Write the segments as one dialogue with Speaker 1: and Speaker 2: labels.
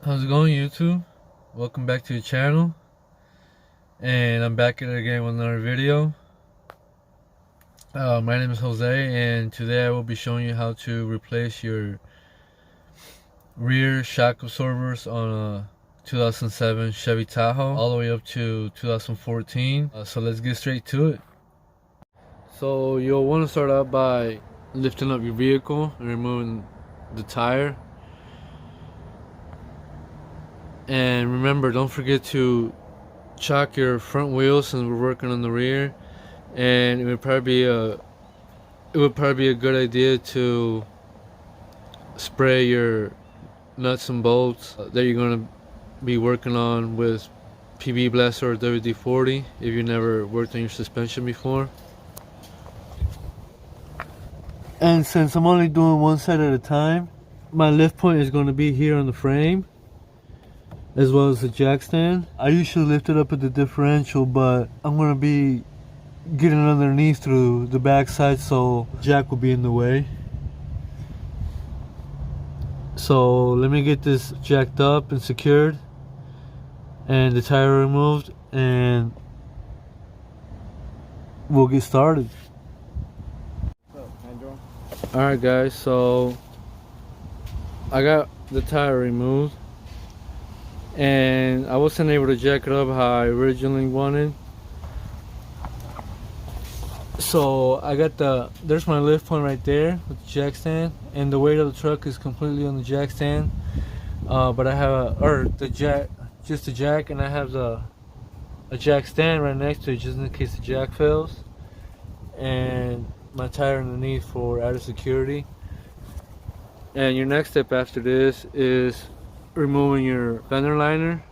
Speaker 1: How's it going, YouTube? Welcome back to the channel, and I'm back at it again with another video. My name is Jose, and today I will be showing you how to replace your rear shock absorbers on a 2007 Chevy Tahoe all the way up to 2014. So let's get straight to it. So you'll want to start out by lifting up your vehicle and removing the tire. And remember, don't forget to chock your front wheels since we're working on the rear. And it would probably be a good idea to spray your nuts and bolts that you're going to be working on with PB Blaster or WD-40 if you never worked on your suspension before. And since I'm only doing one side at a time, my lift point is going to be here on the frame, as well as the jack stand. I usually lift it up at the differential, but I'm going to be getting underneath through the back side, so jack will be in the way. So let me get this jacked up and secured and the tire removed, and we'll get started. Alright guys, so I got the tire removed and I wasn't able to jack it up how I originally wanted. So I got there's my lift point right there with the jack stand, and the weight of the truck is completely on the jack stand. But I have just the jack, and I have a jack stand right next to it just in case the jack fails, and my tire underneath for added security. And your next step after this is removing your fender liner.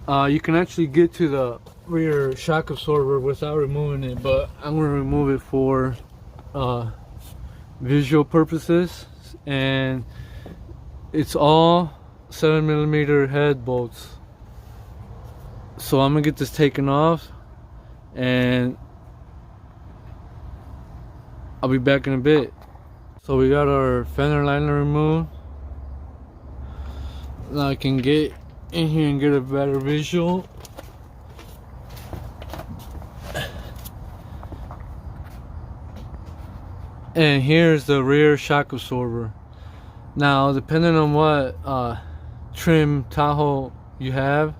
Speaker 1: You can actually get to the rear shock absorber without removing it, but I'm going to remove it for visual purposes. And it's all 7mm head bolts. So I'm going to get this taken off, and I'll be back in a bit. So we got our fender liner removed. Now I can get in here and get a better visual. And here's the rear shock absorber. Now, depending on what trim Tahoe you have,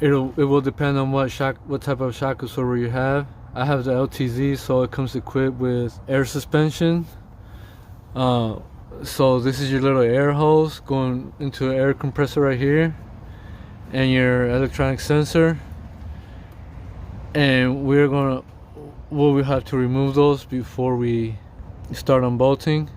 Speaker 1: it will depend on what type of shock absorber you have. I have the LTZ, so it comes equipped with air suspension. So this is your little air hose going into an air compressor right here, and your electronic sensor. And we'll have to remove those before we start unbolting.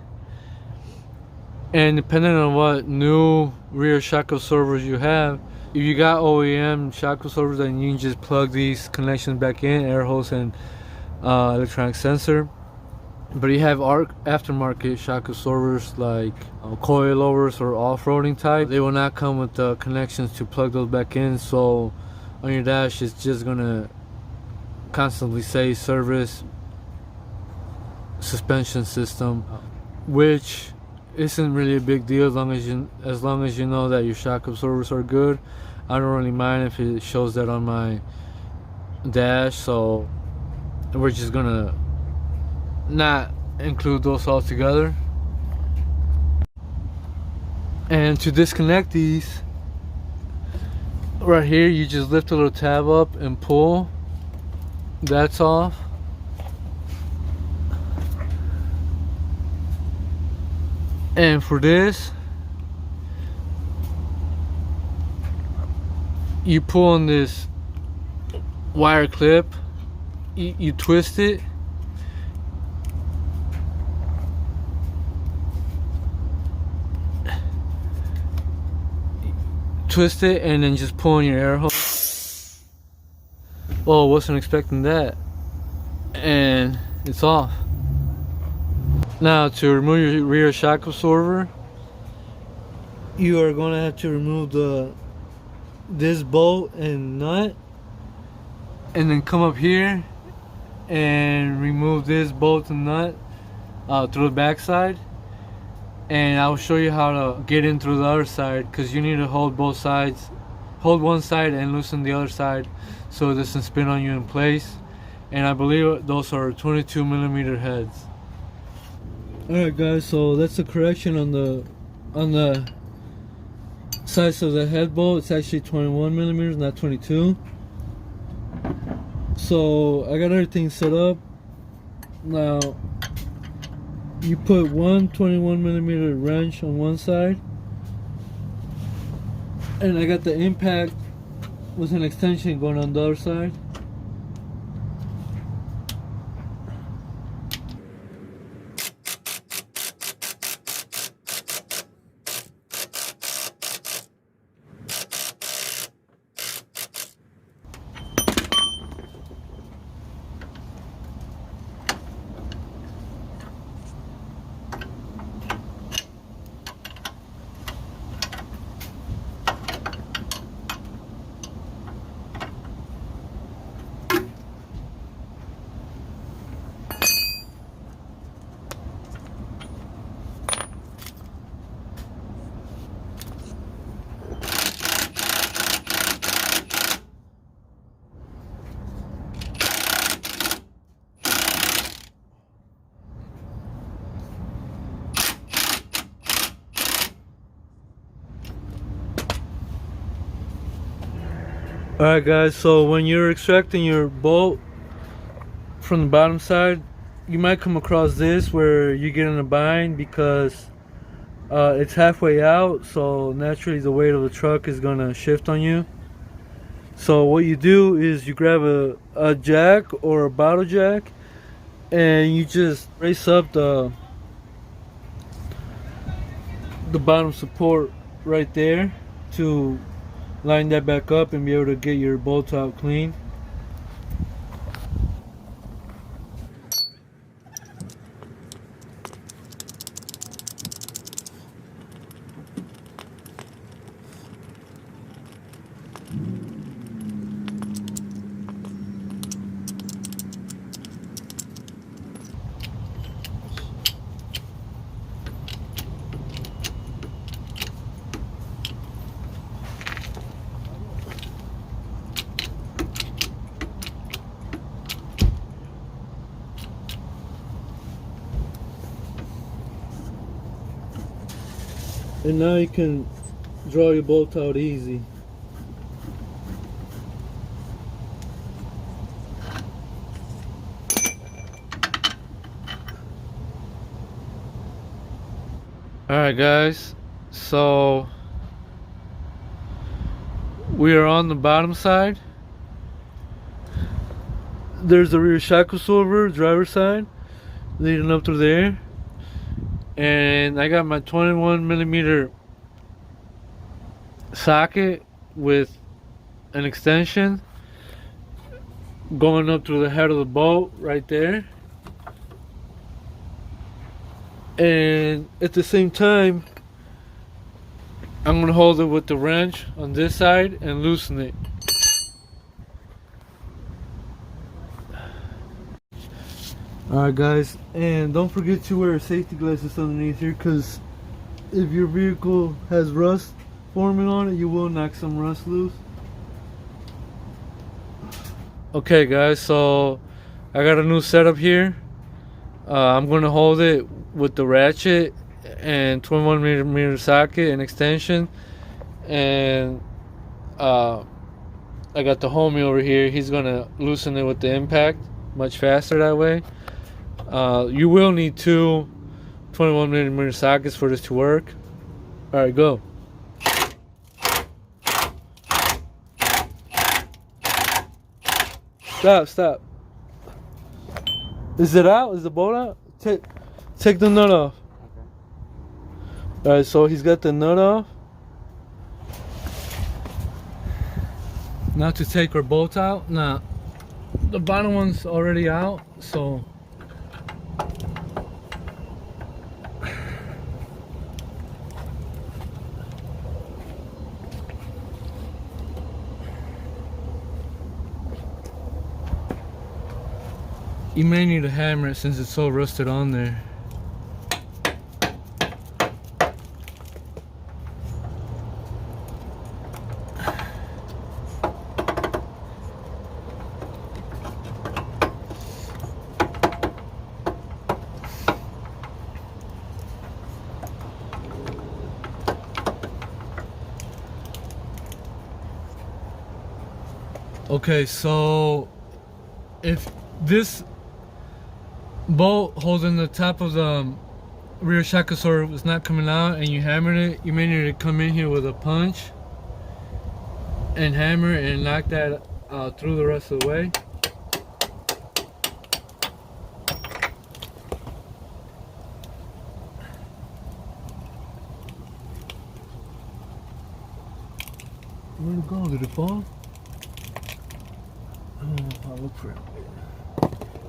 Speaker 1: And depending on what new rear shock absorbers you have, if you got OEM shock absorbers, then you can just plug these connections back in, air hose and electronic sensor. But you have aftermarket shock absorbers like coilovers or off-roading type. They will not come with the connections to plug those back in, so on your dash it's just gonna constantly say service suspension system, which isn't really a big deal as long as you know that your shock absorbers are good. I don't really mind if it shows that on my dash, so we're just gonna not include those all together. And to disconnect these, right here you just lift a little tab up and pull. That's off. And for this, you pull on this wire clip, you twist it, and then just pull on your air hose. Oh, wasn't expecting that. And it's off. Now, to remove your rear shock absorber, you are going to have to remove this bolt and nut, and then come up here and remove this bolt and nut through the back side. and I'll show you how to get in through the other side, because you need to hold both sides, hold one side and loosen the other side so it doesn't spin on you in place. And I believe those are 22 millimeter heads. Alright guys, so that's a correction on the size of the head bolt. It's actually 21 millimeters, not 22. So I got everything set up. Now you put one 21 millimeter wrench on one side, and I got the impact with an extension going on the other side. Alright guys, so when you're extracting your bolt from the bottom side, you might come across this where you get in a bind because it's halfway out, so naturally the weight of the truck is going to shift on you. So what you do is you grab a jack or a bottle jack, and you just raise up the bottom support right there to line that back up and be able to get your bolt out clean. And now you can draw your bolt out easy. Alright guys, so we are on the bottom side. There's the rear shackle silver, driver's side, leading up through there. And I got my 21 millimeter socket with an extension going up through the head of the bolt right there. And at the same time, I'm going to hold it with the wrench on this side and loosen it. Alright guys, and don't forget to wear safety glasses underneath here, because if your vehicle has rust forming on it, you will knock some rust loose. Okay guys, so I got a new setup here. I'm going to hold it with the ratchet and 21 millimeter socket and extension, and I got the homie over here. He's going to loosen it with the impact much faster that way. You will need two 21 millimeter sockets for this to work. Alright, go. Stop. Is it out? Is the bolt out? Take the nut off. Okay. Alright, so he's got the nut off. Now to take our bolt out. Now, the bottom one's already out, so you may need to hammer it since it's so rusted on there. Okay, so if this bolt holding the top of the rear shock absorber is not coming out and you hammered it, you may need to come in here with a punch and hammer and knock that through the rest of the way. Where'd it go? Did it fall? Oh, I'll look for it.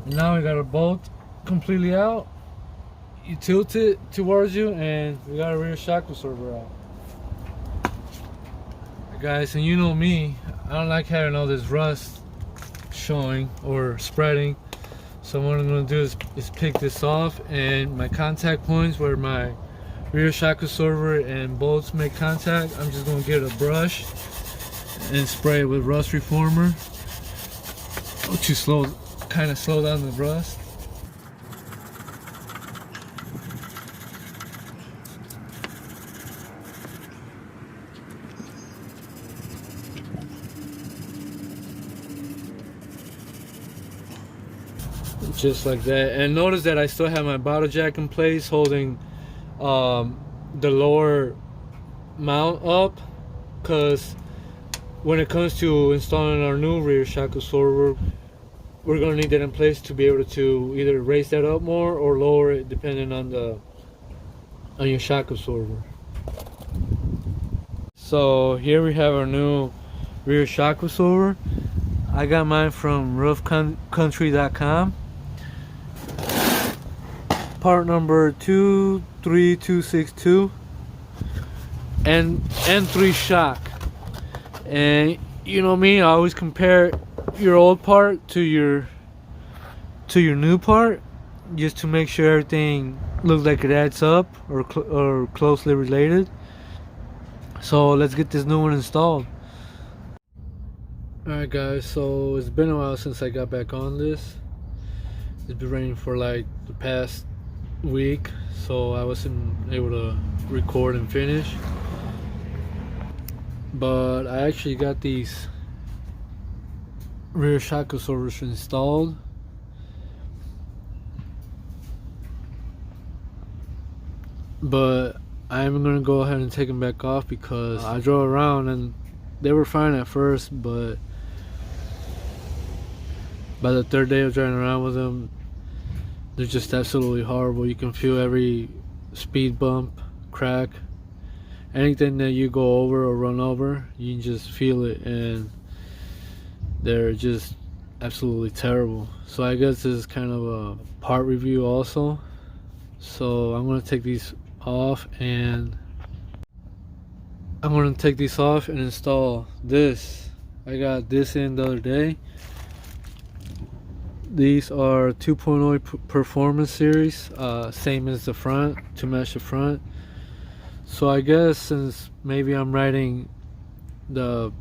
Speaker 1: And now we got our bolt completely out. You tilt it towards you and we got a rear shock absorber out. Guys, and you know me, I don't like having all this rust showing or spreading. So what I'm going to do is pick this off, and my contact points where my rear shock absorber and bolts make contact, I'm just going to get a brush and spray it with rust reformer to kind of slow down the rust. Just like that. And notice that I still have my bottle jack in place holding the lower mount up, because when it comes to installing our new rear shock absorber, we're going to need that in place to be able to either raise that up more or lower it depending on your shock absorber. So here we have our new rear shock absorber. I got mine from roughcountry.com. Part number 23262 and N3 shock. And you know me, I always compare your old part to your new part, just to make sure everything looks like it adds up or closely related. So let's get this new one installed. Alright guys, so it's been a while since I got back on this. It's been raining for like the past week, so I wasn't able to record and finish. But I actually got these rear shock absorbers installed. But I'm gonna go ahead and take them back off because I drove around and they were fine at first, but by the third day of driving around with them, they're just absolutely horrible. You can feel every speed bump, crack, anything that you go over or run over, you can just feel it, and they're just absolutely terrible. So I guess this is kind of a part review also. So I'm going to take these off and install this. I got this in the other day. These are 2.0 performance series, same as the front, to match the front. So I guess since maybe I'm riding the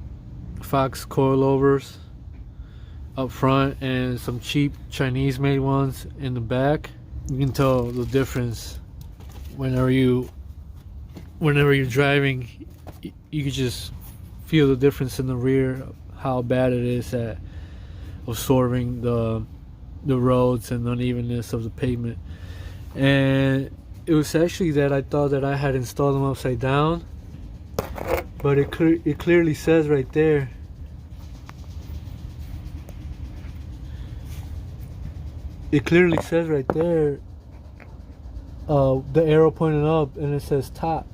Speaker 1: Fox coilovers up front and some cheap Chinese made ones in the back, you can tell the difference whenever you're driving. You can just feel the difference in the rear, how bad it is at absorbing the roads and unevenness of the pavement. And it was actually that I thought that I had installed them upside down, but it clearly says right there, the arrow pointing up, and it says top,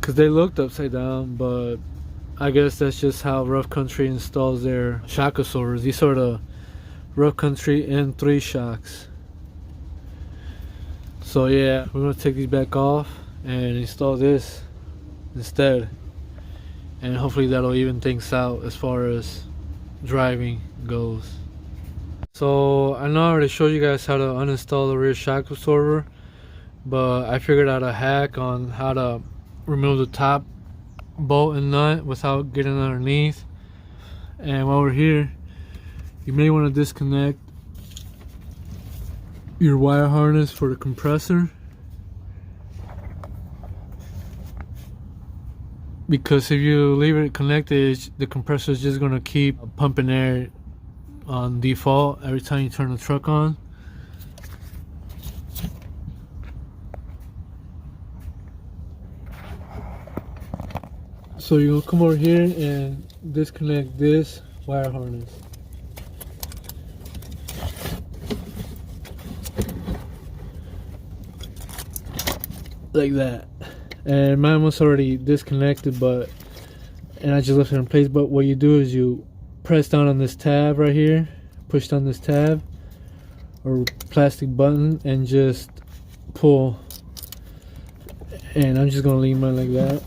Speaker 1: because they looked upside down. But I guess that's just how Rough Country installs their shock absorbers. These are the Rough Country N3 shocks. So yeah, we're gonna take these back off and install this instead, and hopefully that'll even things out as far as driving goes. So I know I already showed you guys how to uninstall the rear shock absorber, but I figured out a hack on how to remove the top bolt and nut without getting underneath. And while we're here, you may want to disconnect your wire harness for the compressor. because if you leave it connected, the compressor is just gonna keep pumping air on default every time you turn the truck on. So you're gonna come over here and disconnect this wire harness. Like that. And mine was already disconnected, and I just left it in place. But what you do is you press down on this tab right here, push down this tab or plastic button, and just pull. And I'm just gonna leave mine like that.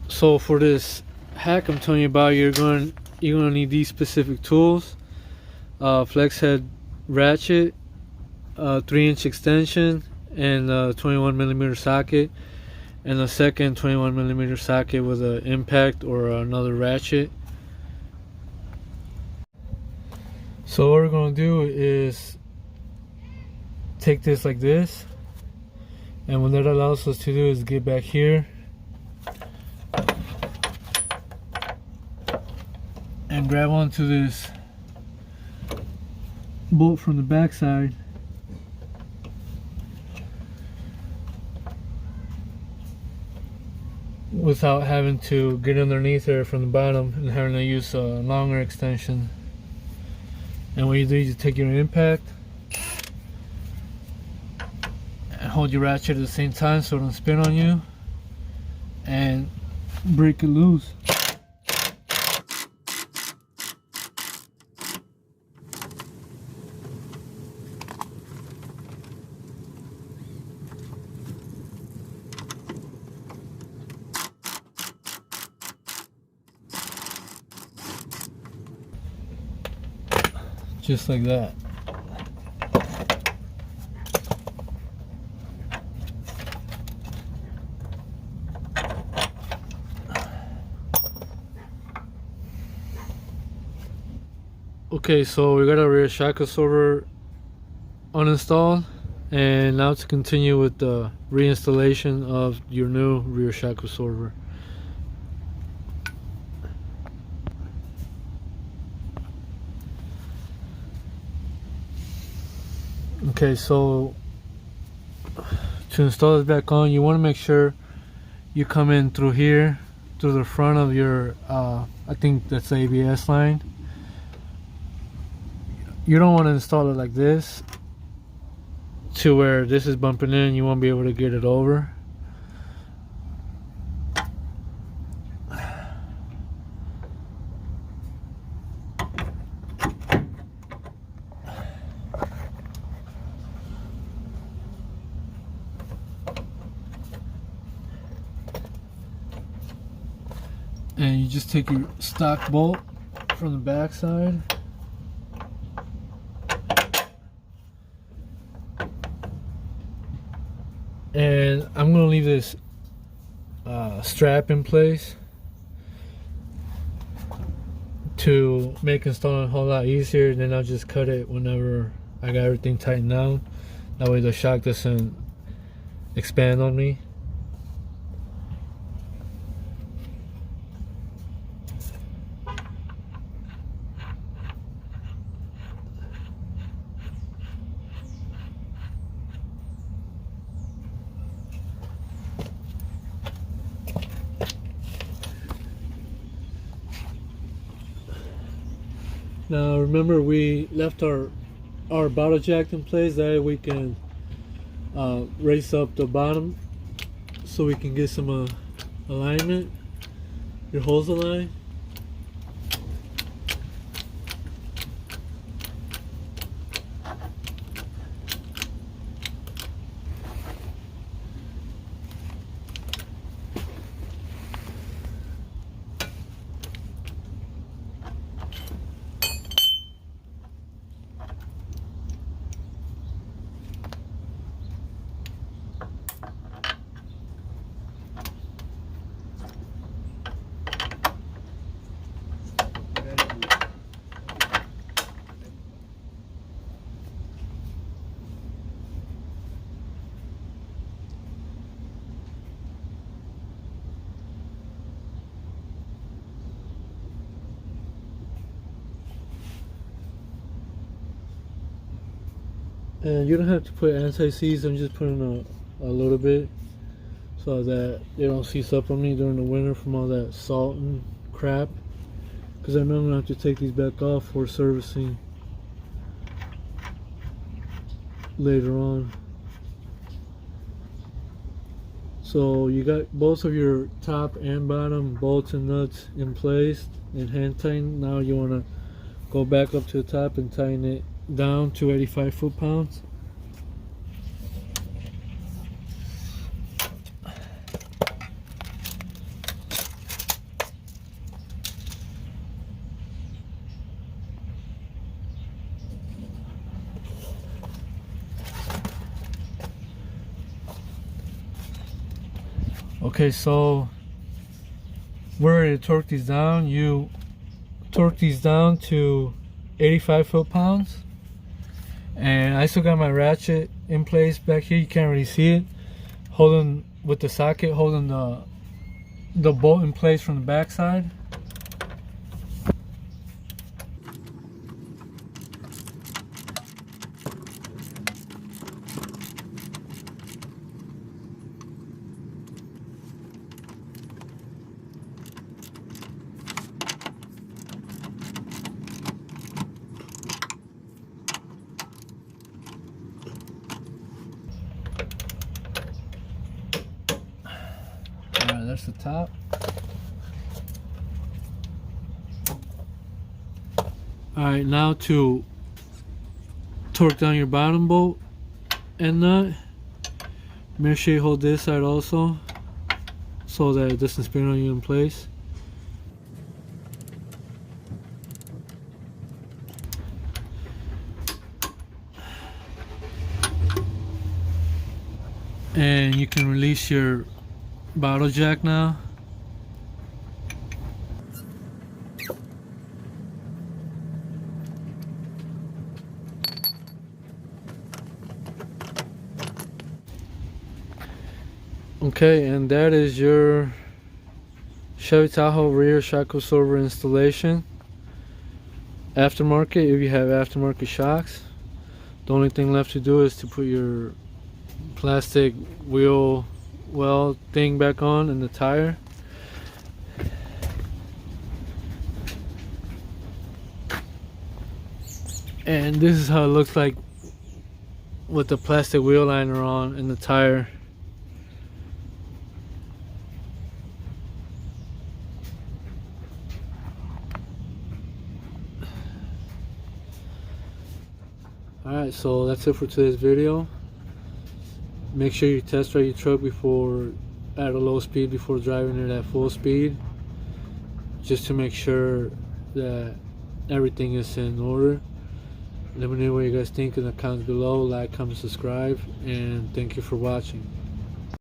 Speaker 1: So for this hack I'm telling you about, you're gonna need these specific tools: flex head ratchet, 3-inch extension, and a 21mm socket, and a second 21mm socket with an impact or another ratchet. So what we're going to do is take this like this, and what that allows us to do is get back here and grab onto this bolt from the back side, without having to get underneath her from the bottom and having to use a longer extension. And what you do is you take your impact and hold your ratchet at the same time so it don't spin on you, and break it loose. Just like that. Okay, so we got our rear shock absorber uninstalled, and now to continue with the reinstallation of your new rear shock absorber. Okay, so to install this back on, you want to make sure you come in through here, through the front of your I think that's the ABS line. You don't want to install it like this to where this is bumping in, you won't be able to get it over. And you just take your stock bolt from the back side, and I'm going to leave this strap in place to make installing a whole lot easier. Then I'll just cut it whenever I got everything tightened down. That way the shock doesn't expand on me. Now remember, we left our bottle jack in place, that way we can raise up the bottom so we can get some alignment, your hose aligned. And you don't have to put anti-seize. I'm just putting a little bit so that they don't seize up on me during the winter from all that salt and crap. Because I know I'm going to have to take these back off for servicing later on. So you got both of your top and bottom bolts and nuts in place and hand tightened. Now you want to go back up to the top and tighten it down to 85 foot-pounds. Okay, so we're ready to torque these down. You torque these down to 85 foot-pounds. And I still got my ratchet in place back here. You can't really see it. Holding with the socket, holding the bolt in place from the back side. Alright, that's the top. Alright, now to torque down your bottom bolt and nut. Make sure you hold this side also so that it doesn't spin on you in place. And you can release your bottle jack now. Okay, and that is your Chevy Tahoe rear shock absorber installation. Aftermarket, if you have aftermarket shocks. The only thing left to do is to put your plastic wheel well thing back on in the tire. And this is how it looks like with the plastic wheel liner on in the tire. Alright, so that's it for today's video. Make sure you test drive your truck before at a low speed before driving it at full speed, just to make sure that everything is in order. Let me know what you guys think in the comments below. Like, comment, subscribe, and thank you for watching.